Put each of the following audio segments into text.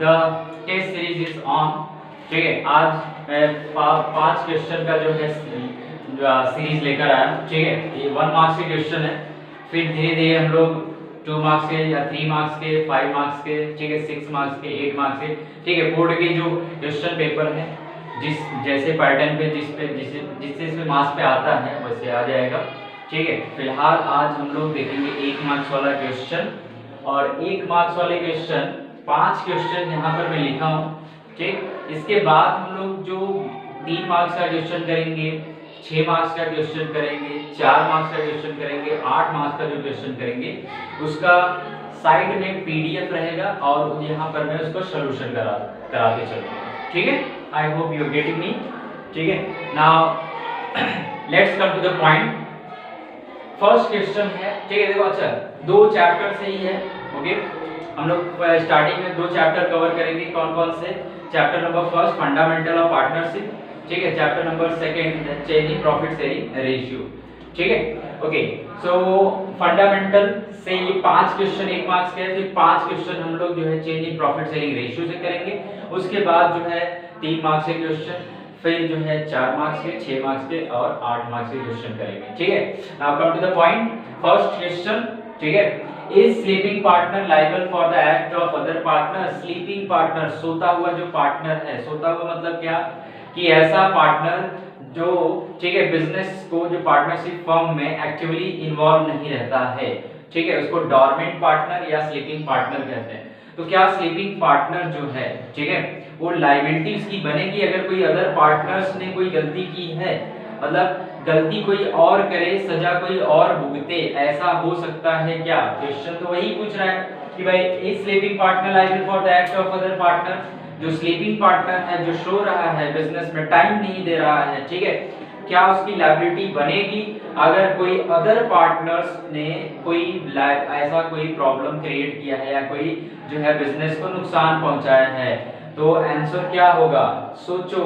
The test series is on. ठीक है, आज मैं 5 क्वेश्चन का जो है सीरीज लेकर आया। ठीक है, ये 1 मार्क्स के क्वेश्चन है, फिर धीरे धीरे हम लोग 2 मार्क्स के या 3 मार्क्स के, 5 मार्क्स के, ठीक है, 6 मार्क्स के, 8 मार्क्स के, ठीक है, बोर्ड के जो क्वेश्चन पेपर है जिस जैसे पैटर्न पे जिससे इसमें मार्क्स पे आता है वैसे आ जाएगा। ठीक है, फिलहाल आज हम लोग देखेंगे 1 मार्क्स वाला क्वेश्चन, और 1 मार्क्स वाले क्वेश्चन 5 क्वेश्चन यहाँ पर मैं लिखा हूँ। ठीक, इसके बाद हम लोग जो 3 मार्क्स का क्वेश्चन करेंगे, 6 मार्क्स का क्वेश्चन करेंगे, 4 मार्क्स का क्वेश्चन करेंगे, 8 मार्क्स का जो क्वेश्चन करेंगे उसका साइड में पीडीएफ रहेगा और यहाँ पर मैं उसको सॉल्यूशन कराते चलूँगा। ठीक है, I hope you are getting me. ठीक है, now let's come to the point. First question है, ठीक है, देखो, अच्छा 2 चैप्टर से ही है। ओके, हम लोग स्टार्टिंग में 2 चैप्टर कवर करेंगे। कौन कौन से? Chapter number 1 fundamental of partnership, ठीक है, chapter number 2 changing profit sharing ratio. ठीक है, ओके, सो फंडामेंटल से ये 5 क्वेश्चन 1 मार्क्स के हैं, फिर 5 क्वेश्चन हम लोग जो है चेंजिंग प्रॉफिट शेयरिंग रेशियो से करेंगे। उसके बाद जो है 3 मार्क्स के क्वेश्चन, फिर जो है 4 मार्क्स के, 6 मार्क्स के और 8 मार्क्स के क्वेश्चन करेंगे। ठीक है, now come to the point. First question, ठीक है, is sleeping partner liable for the act of other partner? Sleeping partner, सोता हुआ जो पार्टनर है, सोता हुआ मतलब क्या कि ऐसा पार्टनर जो, ठीक है, बिजनेस को जो पार्टनरशिप फर्म में एक्टिवली इन्वॉल्व नहीं रहता है, ठीक है, उसको डॉर्मेंट पार्टनर या स्लीपिंग पार्टनर कहते हैं। तो क्या स्लीपिंग पार्टनर जो है, ठीक है, वो लायबिलिटी उसकी बनेगी अगर कोई अदर पार्टनर्स ने कोई गलती की है, मतलब गलती कोई और करे, सजा कोई और भुगते, ऐसा हो सकता है क्या? क्वेश्चन तो वही पूछ रहा है कि भाई is sleeping partner liable for the act of other partner? जो स्लीपिंग पार्टनर है, जो सो रहा है बिजनेस में, टाइम नहीं दे रहा है, ठीक है, क्या उसकी लायबिलिटी बनेगी अगर कोई अदर पार्टनर्स ने कोई ऐसा कोई प्रॉब्लम क्रिएट किया है या कोई जो है बिजनेस को नुकसान पहुंचाया है? तो आंसर क्या होगा? सोचो।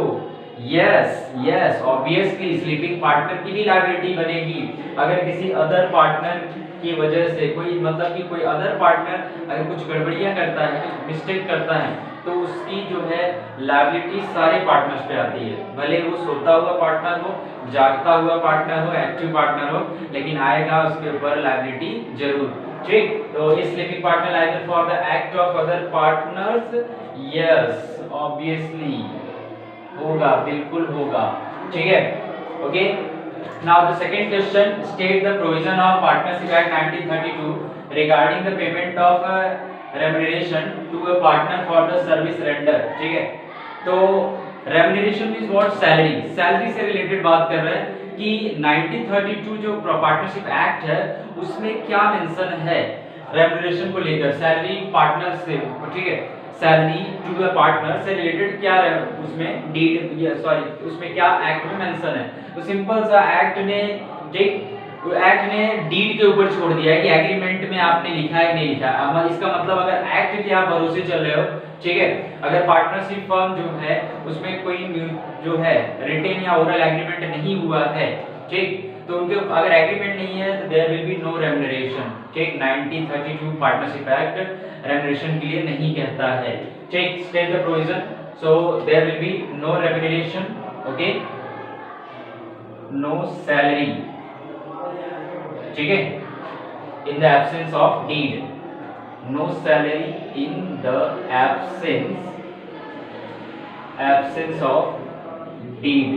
Yes yes, obviously sleeping partner की भी लायबिलिटी बनेगी अगर किसी अदर पार्टनर की वजह से कोई, मतलब कि कोई अदर पार्टनर अगर कुछ गड़बड़ियां करता है, कुछ मिस्टेक करता है, तो उसकी जो है लायबिलिटी सारे पार्टनर्स पे आती है, भले वो सोता हुआ पार्टनर हो, जागता हुआ पार्टनर हो, एक्टिव पार्टनर हो, लेकिन आएगा उसके ऊपर लायबिलिटी जरूर। ठीक, तो is sleeping partner liable for the act of other partners? Yes, obviously होगा, बिल्कुल होगा। ठीक है, okay, now the second question, state the provision of partnership act 1932 regarding the payment of remuneration to a partner for the service render. ठीक है, तो remuneration means what? Salary, salary से related बात कर रहे हैं कि 1932 जो पार्टनरशिप एक्ट है उसमें क्या मेंशन है रेम्युनरेशन को लेकर, सैलरी पार्टनर से, ठीक है, सैलरी टू द पार्टनर से रिलेटेड क्या है उसमें डीड, सॉरी, उसमें क्या एक्ट में मेंशन है? तो सिंपल सा एक्ट ने, ठीक, तो एक्ट ने डीड के ऊपर छोड़ दिया है कि एग्रीमेंट में आपने लिखा है कि नहीं लिखा है। इसका मतलब अगर एक्ट के आप भरोसे चल रहे हो, ठीक है, अगर पार्टनरशिप फर्म जो है उसमें कोई जो है रिटेन या ओरल एग्रीमेंट नहीं हुआ है, ठीक, तो उनके अगर एग्रीमेंट नहीं है तो there will be no remuneration. ठीक, 1932 पार्टनरशिप एक्ट रेम्युनरेशन के लिए नहीं कहता है। ठीक, state the provision, so there will be no remuneration, okay, no salary, ठीक है, in the absence of deed, no salary in the absence of deed.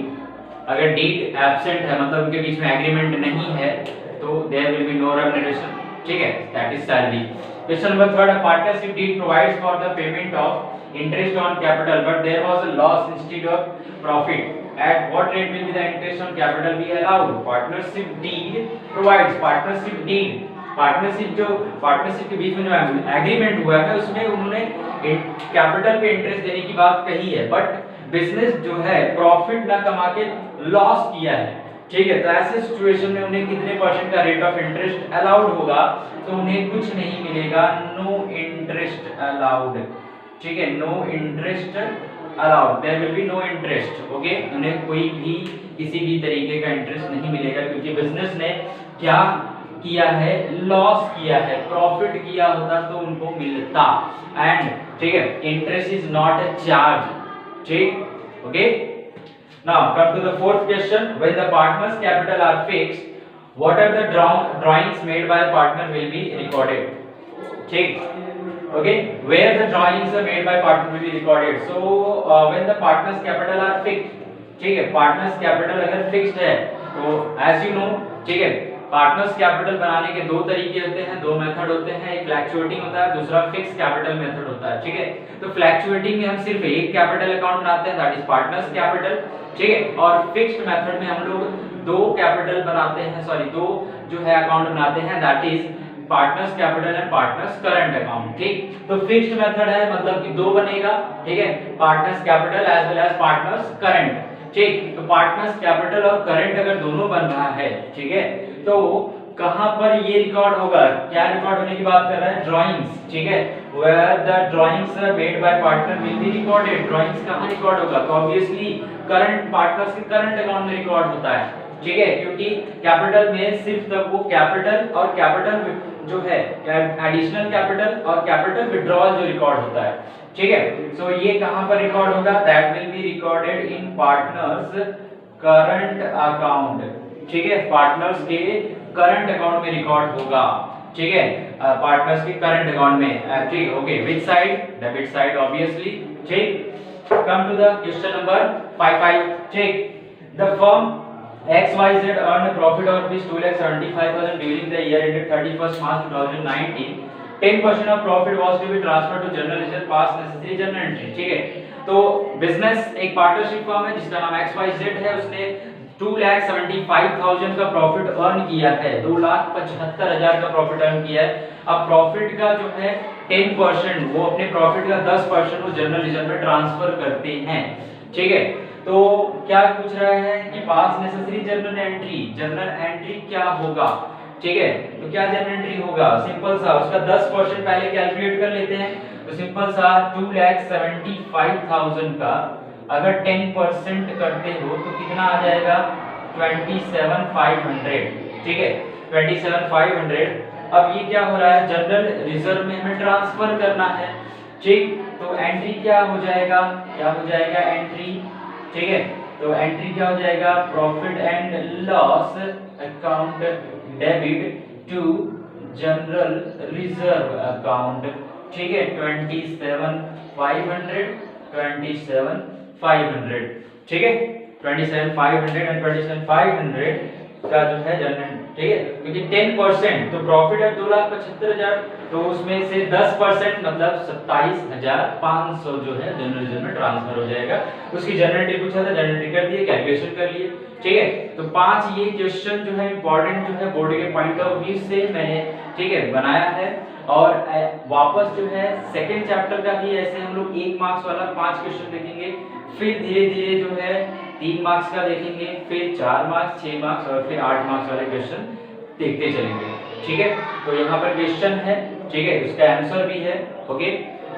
अगर डीड एब्सेंट है, मतलब उनके बीच में एग्रीमेंट नहीं है, तो there will be no remuneration. ठीक है, that is salary. Question number 3, partnership deed provides for the payment of interest on capital but there was a loss instead of profit, at what rate will be the interest on capital be allowed? Partnership deed provides, partnership deed, partnership जो partnership के बीच में जो agreement हुआ है उसमें उन्होंने capital पे interest देने की बात कही है, बट बिजनेस जो है प्रॉफिट ना कमा के लॉस किया है। ठीक है, तो ऐसे सिचुएशन में उन्हें कितने % का रेट ऑफ इंटरेस्ट अलाउड होगा? तो उन्हें कुछ नहीं मिलेगा, नो इंटरेस्ट अलाउड। ठीक है, no interest allowed, there will be no interest. Okay, उन्हें कोई भी किसी भी तरीके का इंटरेस्ट नहीं मिलेगा क्योंकि बिजनेस ने क्या किया है? लॉस किया है। प्रॉफिट किया होता तो उनको मिलता। एंड ठीक है, interest is not a charge, ठीक, okay. Now come to the fourth question, when the partners capital are fixed, what are the drawings made by partner will be recorded, ठीक, okay, where the drawings are made by partner will be recorded. So when the partners capital are fixed, ठीक है, partners capital अगर fixed है तो as you know, ठीक है, partners capital बनाने के दो तरीके होते हैं, दो मेथड होते हैं, एक फ्लैक्चुएटिंग होता है, दूसरा फिक्स कैपिटल मेथड होता है, ठीक है। तो फ्लैक्चुएटिंग में हम सिर्फ एक कैपिटल अकाउंट बनाते हैं, दैट इज पार्टनर्स कैपिटल, ठीक है, और फिक्स्ड मेथड में हम लोग दो कैपिटल बनाते हैं, सॉरी दो जो है अकाउंट बनाते हैं, that is partners capital and partners current account, ठीक। तो फिक्स्ड मेथड है मतलब कि दो बनेगा, ठीक है, partners capital as well as partners current, ठीक। तो पार्टनर्स कैपिटल और करंट अगर दोनों बन रहा है, ठीक है, तो कहां पर ये रिकॉर्ड होगा, क्या रिकॉर्ड होने की बात कर रहा है, ड्राइंग्स, ठीक है, where the drawings are made by partner will be recorded. Drawings कहां रिकॉर्ड होगा, तो ऑब्वियसली करंट पार्टनर्स के करंट अकाउंट में रिकॉर्ड होता है, ठीक है, क्योंकि कैपिटल में सिर्फ तब वो कैपिटल और कैपिटल जो है एडिशनल कैपिटल और कैपिटल विड्रॉल जो रिकॉर्ड होता है, ठीक है। सो ये कहां पर रिकॉर्ड होगा, that will be recorded in partners current account, ठीक है, पार्टनर्स के करंट अकाउंट में रिकॉर्ड होगा, ठीक है, पार्टनर्स के करंट अकाउंट में, ठीक, okay, which side, debit side obviously, ठीक। Come to the question number 55, ठीक। The firm XYZ earned a profit of rupees 2,75,000 during the year ended 31st March 2019. 10% of profit was to be transferred to general reserve past necessary journal entry, ठीक है। तो business एक partnership firm है जिसका नाम XYZ है, उसने 2,75,000 का प्रॉफिट अर्न किया है, 2,75,000 का प्रॉफिट अर्न किया है। अब प्रॉफिट का जो है 10%, वो अपने प्रॉफिट का 10% वो जनरल रिजर्व में ट्रांसफर करते हैं, ठीक है। तो क्या पूछ रहा है कि पास नेसेसरी जनरल एंट्री क्या होगा, ठीक है। तो क्या जनरल एंट्री होगा, सिंपल सा उसका 10% पहले कैलकुलेट कर लेते हैं। तो सिंपल सा 2,75,000 का अगर 10% करते हो तो कितना आ जाएगा, 27,500, ठीक है, 27,500। अब ये क्या हो रहा है, जनरल रिजर्व में हमें ट्रांसफर करना है, ठीक। तो एंट्री क्या हो जाएगा एंट्री, ठीक है। तो एंट्री क्या हो जाएगा, profit and loss account debit to general reserve account, ठीक है, 27,500, 27,500, ठीक है, 27,500 एंड 27,500 का जो है जनरल, ठीक है, क्योंकि 10% तो प्रॉफिट है 2,75,000, तो उसमें से 10% मतलब 27,500 जो है जनरल रिजर्व में ट्रांसफर हो जाएगा। उसकी जनरल एंट्री पूछा था, जनरल एंट्री कर दिए, कैलकुलेशन कर लिए, ठीक है। तो 5 ये क्वेश्चन जो है इंपॉर्टेंट जो है बोर्ड के पॉइंट ऑफ व्यू से मैंने, ठीक है, बनाया है। और वापस जो है सेकंड चैप्टर का भी ऐसे हम लोग 1 मार्क्स वाला 5 क्वेश्चन देखेंगे, फिर धीरे धीरे जो है 3 मार्क्स का देखेंगे, फिर 4 मार्क्स, 6 मार्क्स और फिर 8 मार्क्स वाले क्वेश्चन देखते चलेंगे, ठीक है। तो यहाँ पर क्वेश्चन है, ठीक है, उसका आंसर भी है, ओके,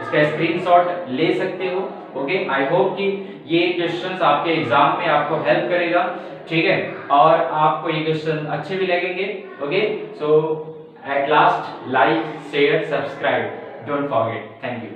इसका स्क्रीनशॉट ले सकते हो, ओके। आई होप कि ये क्वेश्चंस आपके एग्जाम में आपको हेल्प करेगा, ठीक है, और आपको ये क्वेश्चन अच्छे भी लगेंगे, okay. So at last like share subscribe, don't forget, thank you.